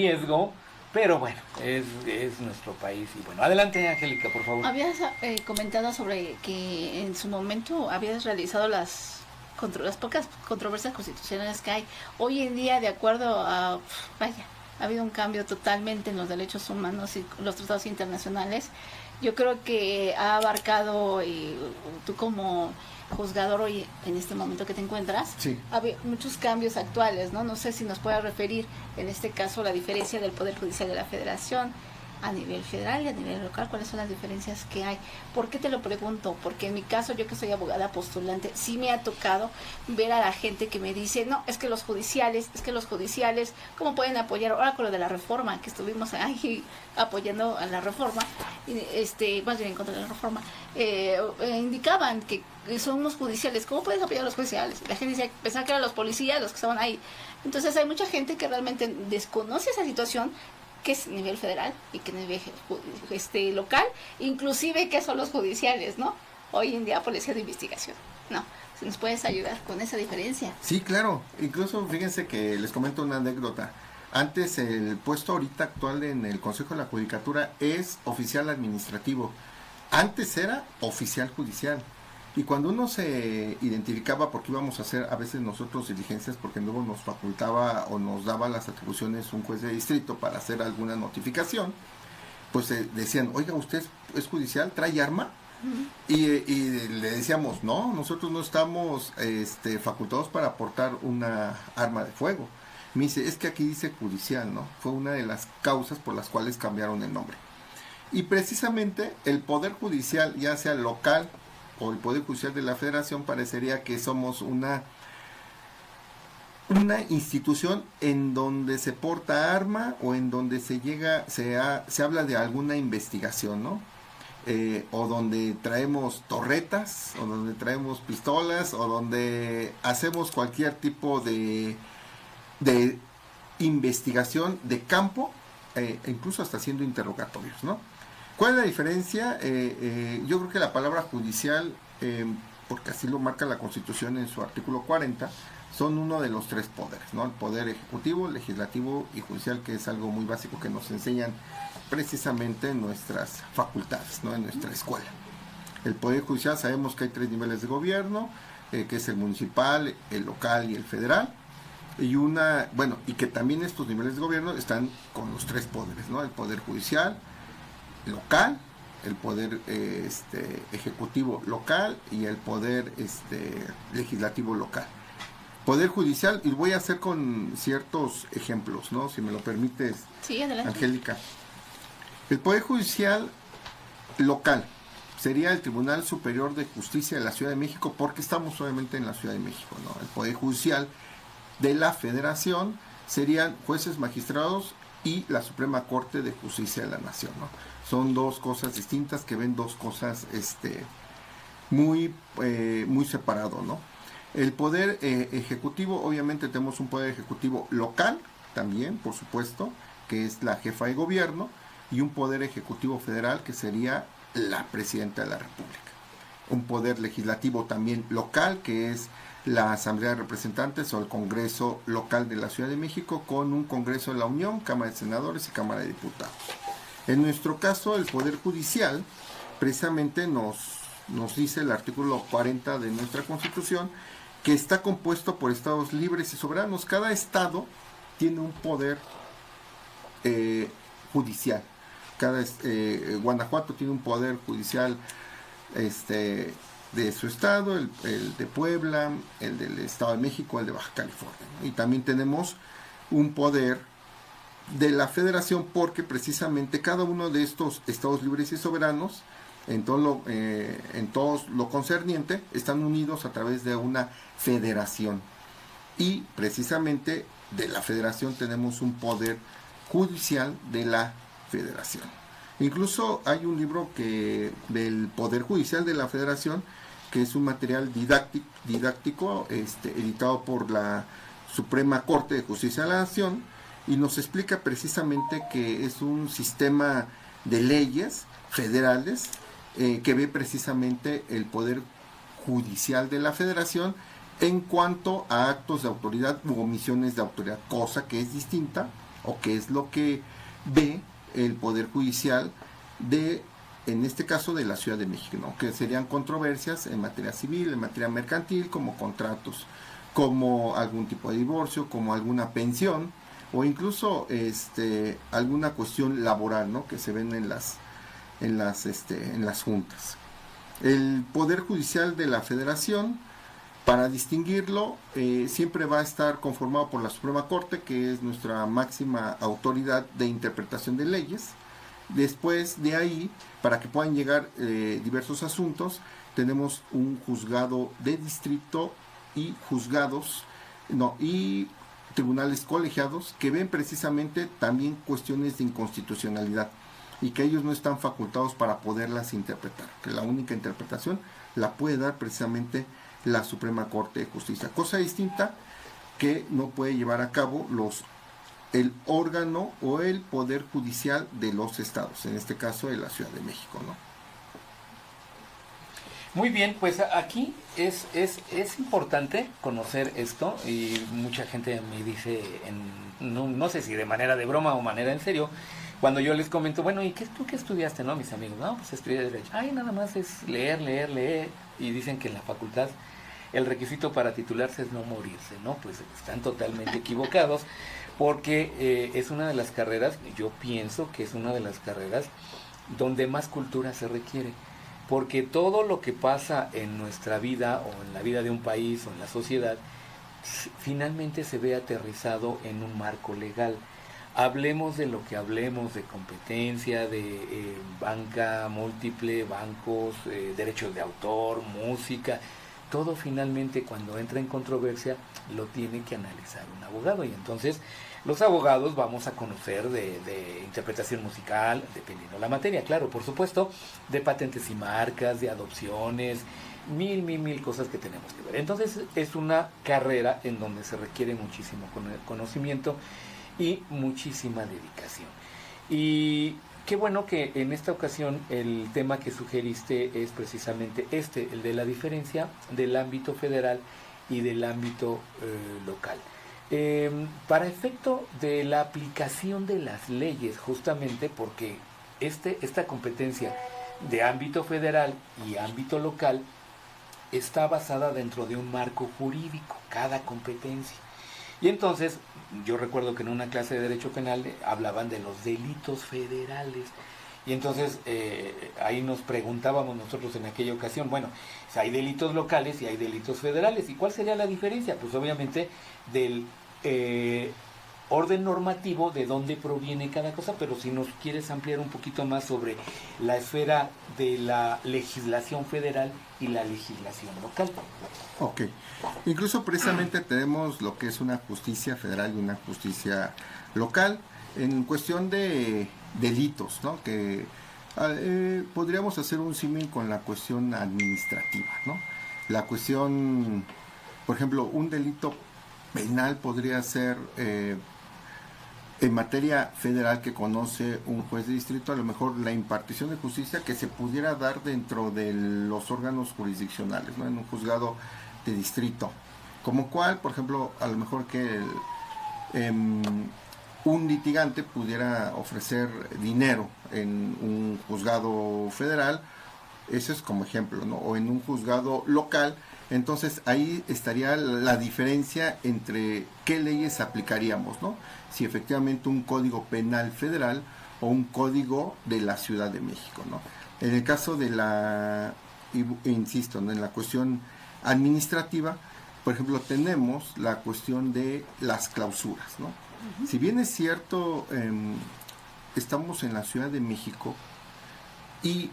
riesgo, pero bueno, es nuestro país. Y bueno, adelante, Angélica, por favor. Habías comentado sobre que en su momento habías realizado las pocas controversias constitucionales que hay. Hoy en día, de acuerdo a, vaya, ha habido un cambio totalmente en los derechos humanos y los tratados internacionales. Yo creo que ha abarcado, tú como juzgador hoy, en este momento que te encuentras, sí, hay muchos cambios actuales, ¿no? No sé si nos puede referir, en este caso, la diferencia del Poder Judicial de la Federación a nivel federal y a nivel local, cuáles son las diferencias que hay. ¿Por qué te lo pregunto? Porque en mi caso, yo que soy abogada postulante, sí me ha tocado ver a la gente que me dice, no, es que los judiciales, ¿cómo pueden apoyar? Ahora con lo de la reforma, que estuvimos ahí apoyando a la reforma, más bien en contra de la reforma, indicaban que son unos judiciales, ¿cómo puedes apoyar a los judiciales? La gente decía, pensaba que eran los policías los que estaban ahí. Entonces hay mucha gente que realmente desconoce esa situación, que es nivel federal y que nivel local, inclusive que son los judiciales, ¿no? Hoy en día policía de investigación, ¿no? Si nos puedes ayudar con esa diferencia. sí, claro. Incluso fíjense que les comento una anécdota. Antes el puesto ahorita actual en el Consejo de la Judicatura es oficial administrativo. Antes era oficial judicial. Y cuando uno se identificaba, porque íbamos a hacer a veces nosotros diligencias, porque luego nos facultaba o nos daba las atribuciones un juez de distrito para hacer alguna notificación, pues decían, oiga, ¿usted es judicial? ¿Trae arma? Y le decíamos, no, nosotros no estamos facultados para aportar una arma de fuego. Me dice, es que aquí dice judicial, ¿no? Fue una de las causas por las cuales cambiaron el nombre. Y precisamente el Poder Judicial, ya sea local o el Poder Judicial de la Federación, parecería que somos una institución en donde se porta arma o en donde se habla de alguna investigación, ¿no? O donde traemos torretas, o donde traemos pistolas, o donde hacemos cualquier tipo de investigación de campo, incluso hasta haciendo interrogatorios, ¿no? ¿Cuál es la diferencia? Yo creo que la palabra judicial, porque así lo marca la Constitución en su artículo 40, son uno de los tres poderes, ¿no? El poder ejecutivo, legislativo y judicial, que es algo muy básico que nos enseñan precisamente en nuestras facultades, ¿no? En nuestra escuela. El poder judicial, sabemos que hay tres niveles de gobierno, que es el municipal, el local y el federal. Y que también estos niveles de gobierno están con los tres poderes, ¿no? El poder judicial local, el poder ejecutivo local y el poder legislativo local. Poder judicial, y voy a hacer con ciertos ejemplos, ¿no? Si me lo permites, sí, adelante. Angélica. El poder judicial local sería el Tribunal Superior de Justicia de la Ciudad de México, porque estamos obviamente en la Ciudad de México, ¿no? El poder judicial de la Federación serían jueces, magistrados y la Suprema Corte de Justicia de la Nación, ¿no? Son dos cosas distintas que ven dos cosas muy separado, ¿no? El poder ejecutivo, obviamente tenemos un poder ejecutivo local también, por supuesto, que es la jefa de gobierno, y un poder ejecutivo federal que sería la presidenta de la República. Un poder legislativo también local, que es la Asamblea de Representantes o el Congreso local de la Ciudad de México, con un Congreso de la Unión, Cámara de Senadores y Cámara de Diputados. En nuestro caso, el Poder Judicial precisamente nos dice el artículo 40 de nuestra Constitución, que está compuesto por estados libres y soberanos. Cada estado tiene un poder judicial. Guanajuato tiene un poder judicial de su estado, el de Puebla, el del Estado de México, el de Baja California, ¿no? Y también tenemos un poder de la Federación, porque precisamente cada uno de estos estados libres y soberanos, en todo lo concerniente, están unidos a través de una federación. Y precisamente de la Federación tenemos un poder judicial de la Federación. Incluso hay un libro del Poder Judicial de la Federación, que es un material didáctico editado por la Suprema Corte de Justicia de la Nación, y nos explica precisamente que es un sistema de leyes federales que ve precisamente el Poder Judicial de la Federación en cuanto a actos de autoridad u omisiones de autoridad, cosa que es distinta o qué es lo que ve el Poder Judicial de, en este caso, de la Ciudad de México, ¿no? Que serían controversias en materia civil, en materia mercantil, como contratos, como algún tipo de divorcio, como alguna pensión, o incluso alguna cuestión laboral, ¿no? Que se ven en las juntas. El Poder Judicial de la Federación, para distinguirlo, siempre va a estar conformado por la Suprema Corte, que es nuestra máxima autoridad de interpretación de leyes. Después de ahí, para que puedan llegar diversos asuntos, tenemos un juzgado de distrito y y tribunales colegiados que ven precisamente también cuestiones de inconstitucionalidad y que ellos no están facultados para poderlas interpretar, que la única interpretación la puede dar precisamente la Suprema Corte de Justicia, cosa distinta que no puede llevar a cabo el órgano o el Poder Judicial de los estados, en este caso de la Ciudad de México, ¿no? Muy bien, pues aquí es importante conocer esto y mucha gente me dice, no sé si de manera de broma o manera en serio, cuando yo les comento, bueno, ¿y tú qué estudiaste, no? Mis amigos, no, pues estudié Derecho. Ay, nada más es leer, y dicen que en la facultad el requisito para titularse es no morirse, ¿no? Pues están totalmente equivocados, porque es una de las carreras, yo pienso que es una de las carreras donde más cultura se requiere. Porque todo lo que pasa en nuestra vida o en la vida de un país o en la sociedad finalmente se ve aterrizado en un marco legal. Hablemos de lo que hablemos, de competencia, de banca múltiple, bancos, derechos de autor, música, todo finalmente cuando entra en controversia lo tiene que analizar un abogado. Y entonces los abogados vamos a conocer de interpretación musical, dependiendo de la materia, claro, por supuesto, de patentes y marcas, de adopciones, mil cosas que tenemos que ver. Entonces es una carrera en donde se requiere muchísimo conocimiento y muchísima dedicación. Y qué bueno que en esta ocasión el tema que sugeriste es precisamente el de la diferencia del ámbito federal y del ámbito local. Para efecto de la aplicación de las leyes, justamente porque esta competencia de ámbito federal y ámbito local está basada dentro de un marco jurídico, cada competencia. Y entonces, yo recuerdo que en una clase de Derecho Penal hablaban de los delitos federales. Y entonces ahí nos preguntábamos nosotros en aquella ocasión, bueno, hay delitos locales y hay delitos federales. ¿Y cuál sería la diferencia? Pues obviamente del orden normativo de dónde proviene cada cosa, pero si nos quieres ampliar un poquito más sobre la esfera de la legislación federal y la legislación local. Ok. Incluso precisamente tenemos lo que es una justicia federal y una justicia local en cuestión de delitos, ¿no? Que podríamos hacer un símil con la cuestión administrativa, ¿no? La cuestión, por ejemplo, un delito penal podría ser en materia federal que conoce un juez de distrito, a lo mejor la impartición de justicia que se pudiera dar dentro de los órganos jurisdiccionales, ¿no? En un juzgado de distrito, como cual, por ejemplo, a lo mejor que un litigante pudiera ofrecer dinero en un juzgado federal, eso es como ejemplo, ¿no? O en un juzgado local. Entonces ahí estaría la diferencia entre qué leyes aplicaríamos, ¿no? Si efectivamente un código penal federal o un código de la Ciudad de México, ¿no? En el caso de insisto, ¿no? En la cuestión administrativa, por ejemplo, tenemos la cuestión de las clausuras, ¿no? Uh-huh. Si bien es cierto, estamos en la Ciudad de México y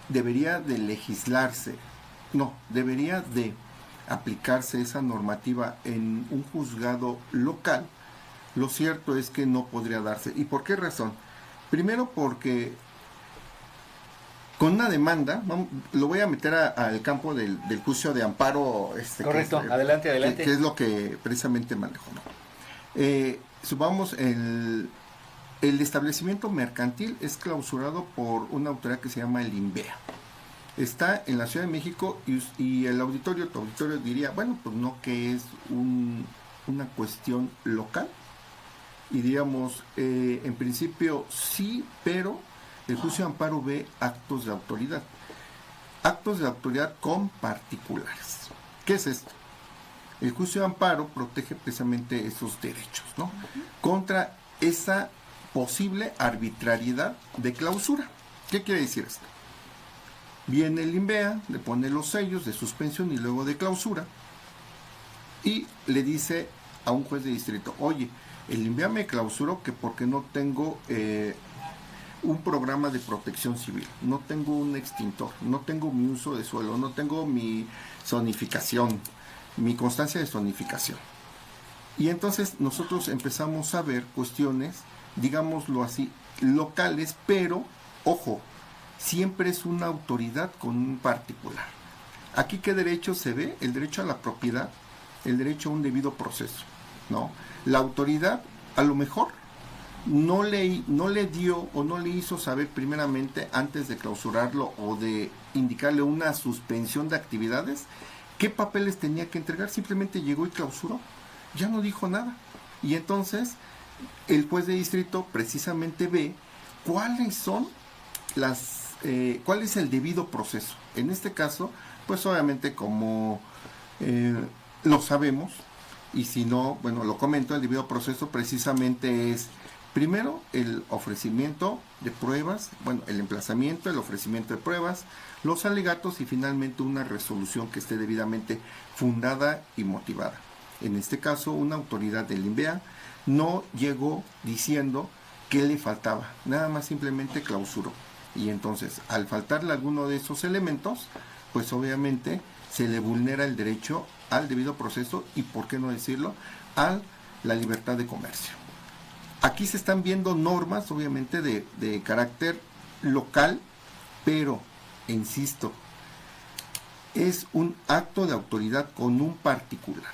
debería de aplicarse esa normativa en un juzgado local, lo cierto es que no podría darse. ¿Y por qué razón? Primero porque con una demanda, lo voy a meter al campo del juicio de amparo. Correcto, adelante. Que es lo que precisamente manejo, ¿no? Supongamos el establecimiento mercantil es clausurado por una autoridad que se llama el INVEA. Está en la Ciudad de México y tu auditorio diría, bueno, pues no, que es una cuestión local. y digamos, en principio sí, pero el juicio de amparo ve actos de autoridad. Actos de autoridad con particulares. ¿Qué es esto? El juicio de amparo protege precisamente esos derechos, ¿no? Contra esa posible arbitrariedad de clausura. ¿Qué quiere decir esto? Viene el INVEA, le pone los sellos de suspensión y luego de clausura y le dice a un juez de distrito, oye, el INVEA me clausuró que porque no tengo un programa de protección civil, no tengo un extintor, no tengo mi uso de suelo, no tengo mi zonificación, mi constancia de zonificación. Y entonces nosotros empezamos a ver cuestiones, digámoslo así, locales, pero, ojo, siempre es una autoridad con un particular. Aquí, ¿qué derecho se ve? El derecho a la propiedad, el derecho a un debido proceso, ¿no? La autoridad, a lo mejor, no le dio o no le hizo saber primeramente, antes de clausurarlo o de indicarle una suspensión de actividades, qué papeles tenía que entregar. Simplemente llegó y clausuró, ya no dijo nada. Y entonces, el juez de distrito precisamente ve cuáles son cuál es el debido proceso. En este caso, pues obviamente como lo sabemos, y si no, bueno, lo comento, el debido proceso precisamente es, primero, el ofrecimiento de pruebas, bueno, el emplazamiento, el ofrecimiento de pruebas, los alegatos y finalmente una resolución que esté debidamente fundada y motivada. En este caso, una autoridad del INVEA no llegó diciendo qué le faltaba, nada más simplemente clausuró. Y entonces, al faltarle alguno de esos elementos, pues obviamente se le vulnera el derecho al debido proceso y, por qué no decirlo, a la libertad de comercio. Aquí se están viendo normas, obviamente, de carácter local, pero, insisto, es un acto de autoridad con un particular.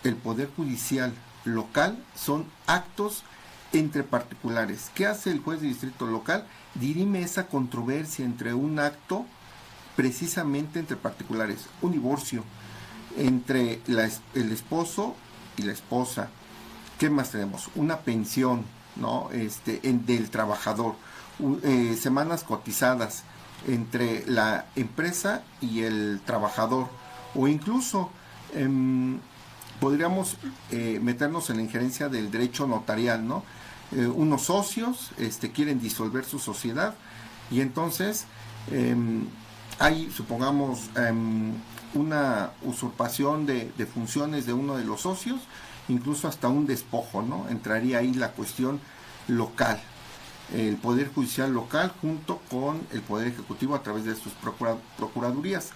El Poder Judicial local son actos entre particulares. ¿Qué hace el juez de distrito local? Dirime esa controversia entre un acto precisamente entre particulares, un divorcio entre el esposo y la esposa. ¿Qué más tenemos? Una pensión, ¿no? Del trabajador, semanas cotizadas entre la empresa y el trabajador, o incluso podríamos meternos en la injerencia del derecho notarial, ¿no? Unos socios quieren disolver su sociedad y entonces hay, supongamos, una usurpación de funciones de uno de los socios, incluso hasta un despojo, ¿no? Entraría ahí la cuestión local, el Poder Judicial local junto con el Poder Ejecutivo a través de sus procuradurías.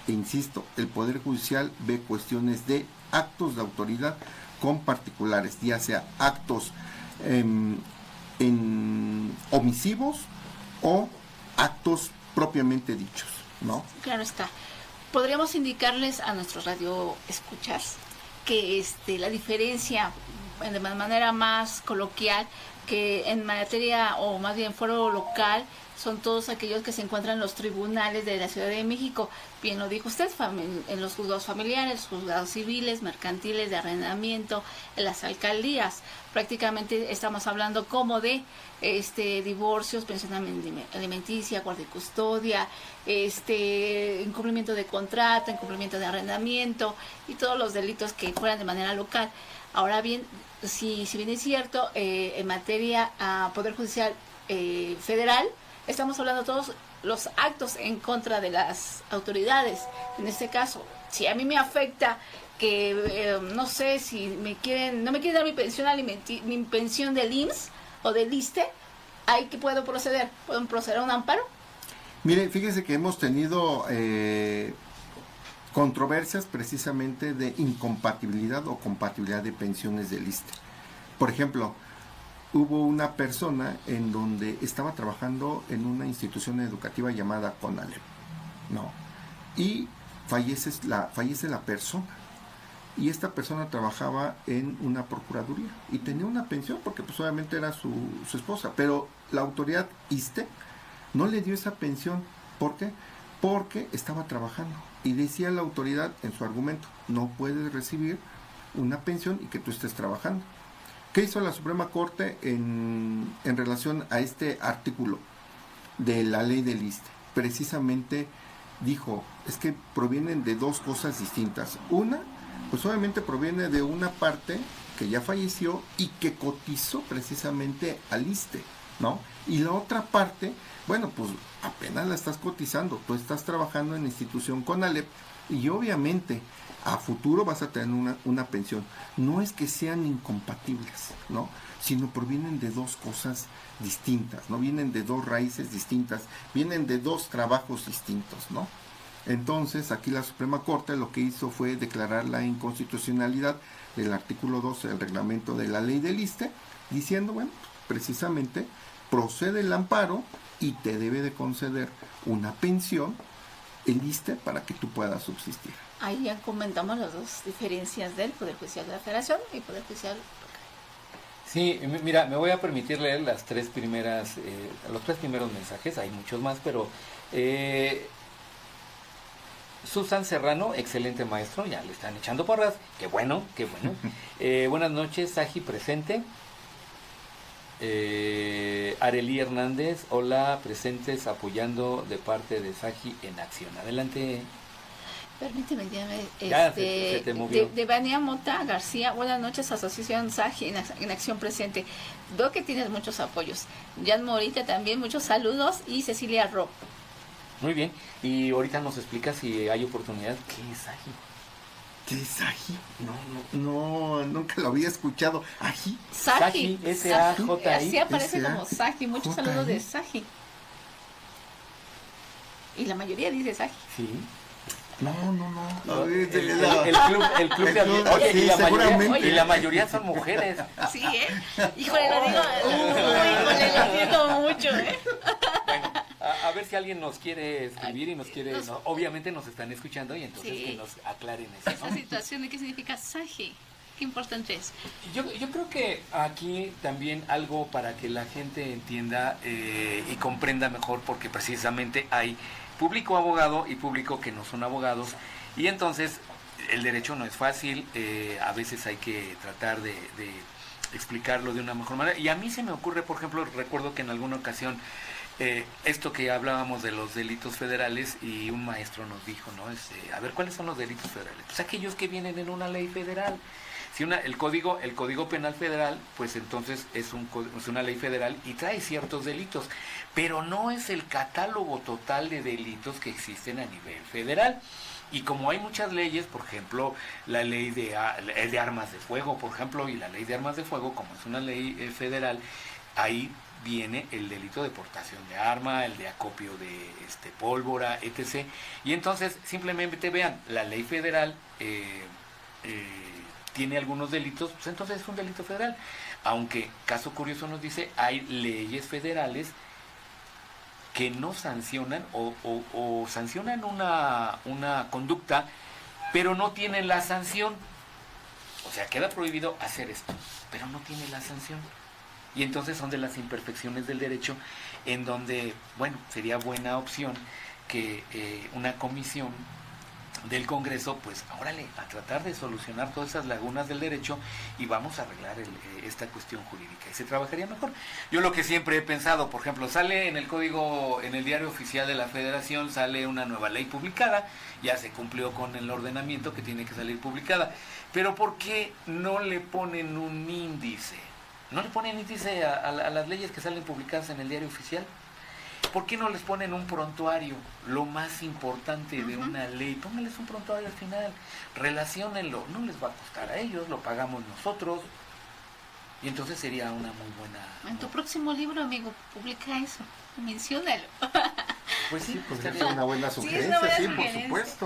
E insisto, el Poder Judicial ve cuestiones de actos de autoridad con particulares, ya sea actos omisivos o actos propiamente dichos, ¿no? Claro está. Podríamos indicarles a nuestros radioescuchas que la diferencia, de manera más coloquial, que en materia, o más bien foro local, son todos aquellos que se encuentran en los tribunales de la Ciudad de México. Bien lo dijo usted, en los juzgados familiares, juzgados civiles, mercantiles, de arrendamiento, en las alcaldías. Prácticamente estamos hablando como de divorcios, pensión alimenticia, guardia y custodia, incumplimiento de contrato, incumplimiento de arrendamiento y todos los delitos que fueran de manera local. Ahora bien, si bien es cierto, en materia a Poder Judicial federal, estamos hablando de todos los actos en contra de las autoridades. En este caso, si a mí me afecta que, no sé, si no me quieren dar mi pensión del IMSS o del ISSSTE, ¿ahí qué puedo proceder? ¿Puedo proceder a un amparo? Mire, fíjese que hemos tenido controversias precisamente de incompatibilidad o compatibilidad de pensiones del ISSSTE. Por ejemplo, hubo una persona en donde estaba trabajando en una institución educativa llamada CONALEP, ¿no? Y fallece la persona. Y esta persona trabajaba en una procuraduría y tenía una pensión porque pues obviamente era su esposa, pero la autoridad ISSSTE no le dio esa pensión. ¿Por qué? Porque estaba trabajando. Y decía la autoridad en su argumento, no puedes recibir una pensión y que tú estés trabajando. ¿Qué hizo la Suprema Corte en relación a este artículo de la ley del ISSSTE? Precisamente dijo, es que provienen de dos cosas distintas. Una, pues obviamente proviene de una parte que ya falleció y que cotizó precisamente al ISSSTE, ¿no? Y la otra parte, bueno, pues apenas la estás cotizando, tú estás trabajando en la institución CONALEP y obviamente a futuro vas a tener una pensión. No es que sean incompatibles, ¿no? Sino provienen de dos cosas distintas, ¿no? Vienen de dos raíces distintas, vienen de dos trabajos distintos, ¿no? Entonces, aquí la Suprema Corte lo que hizo fue declarar la inconstitucionalidad del artículo 12 del reglamento de la ley del ISSSTE, diciendo, bueno, precisamente procede el amparo y te debe de conceder una pensión, el ISSSTE, para que tú puedas subsistir. Ahí ya comentamos las dos diferencias del Poder Judicial de la Federación y Poder Judicial local. Sí, mira, me voy a permitir leer los tres primeros mensajes, hay muchos más, pero Susan Serrano, excelente maestro, ya le están echando porras, qué bueno, qué bueno. Buenas noches, Saji presente. Arely Hernández, hola, presentes apoyando de parte de Saji en acción. Adelante. Permíteme, Ya se te movió. de Vania Mota García, buenas noches, Asociación Saji en acción presente. Veo que tienes muchos apoyos. Jan Morita también, muchos saludos, y Cecilia Ro. Muy bien, y ahorita nos explica si hay oportunidad. ¿Qué es Aji? ¿Qué es ají? No, nunca lo había escuchado. ¿Ají? Saji, S-A-J-I. así aparece S-A-J-I. como Saji. Muchos saludos de Saji. Y la mayoría dice Saji. Sí. No. El club de amigos. Oye, sí, y la seguramente. mayoría, y la mayoría son mujeres. Sí, Híjole, lo digo mucho, Bueno, a ver si alguien nos quiere escribir y nos quiere... obviamente nos están escuchando y entonces Sí. que nos aclaren eso, Esa ¿no? situación de qué significa Saji. Qué importante es. Yo creo que aquí también algo para que la gente entienda y comprenda mejor, porque precisamente hay público abogado y público que no son abogados, y entonces el derecho no es fácil, a veces hay que tratar de explicarlo de una mejor manera, y a mí se me ocurre, por ejemplo, recuerdo que en alguna ocasión esto que hablábamos de los delitos federales, y un maestro nos dijo, ¿no? A ver, ¿cuáles son los delitos federales? Pues aquellos que vienen en una ley federal. Si el código penal federal, pues entonces es una ley federal y trae ciertos delitos, pero no es el catálogo total de delitos que existen a nivel federal. Y como hay muchas leyes, por ejemplo, la ley de armas de fuego, por ejemplo, y la ley de armas de fuego, como es una ley federal, ahí viene el delito de portación de arma, el de acopio de pólvora, etc. Y entonces, simplemente vean, la ley federal tiene algunos delitos, pues entonces es un delito federal. Aunque, caso curioso nos dice, hay leyes federales que no sancionan o sancionan una conducta, pero no tienen la sanción. O sea, queda prohibido hacer esto, pero no tiene la sanción. Y entonces son de las imperfecciones del derecho, en donde, bueno, sería buena opción que una comisión del Congreso, pues, órale, a tratar de solucionar todas esas lagunas del derecho y vamos a arreglar esta cuestión jurídica y se trabajaría mejor. Yo lo que siempre he pensado, por ejemplo, sale en el Diario Oficial de la Federación, sale una nueva ley publicada, ya se cumplió con el ordenamiento que tiene que salir publicada, pero ¿por qué no le ponen un índice? ¿No le ponen índice a las leyes que salen publicadas en el Diario Oficial? ¿Por qué no les ponen un prontuario? Lo más importante de una ley, pónganles un prontuario al final, relaciónenlo, no les va a costar a ellos, lo pagamos nosotros, y entonces sería una muy buena... En tu próximo libro, amigo, publica eso, menciónalo. Pues sí, pues Es una buena sugerencia, buena sí, por sugerencia. supuesto.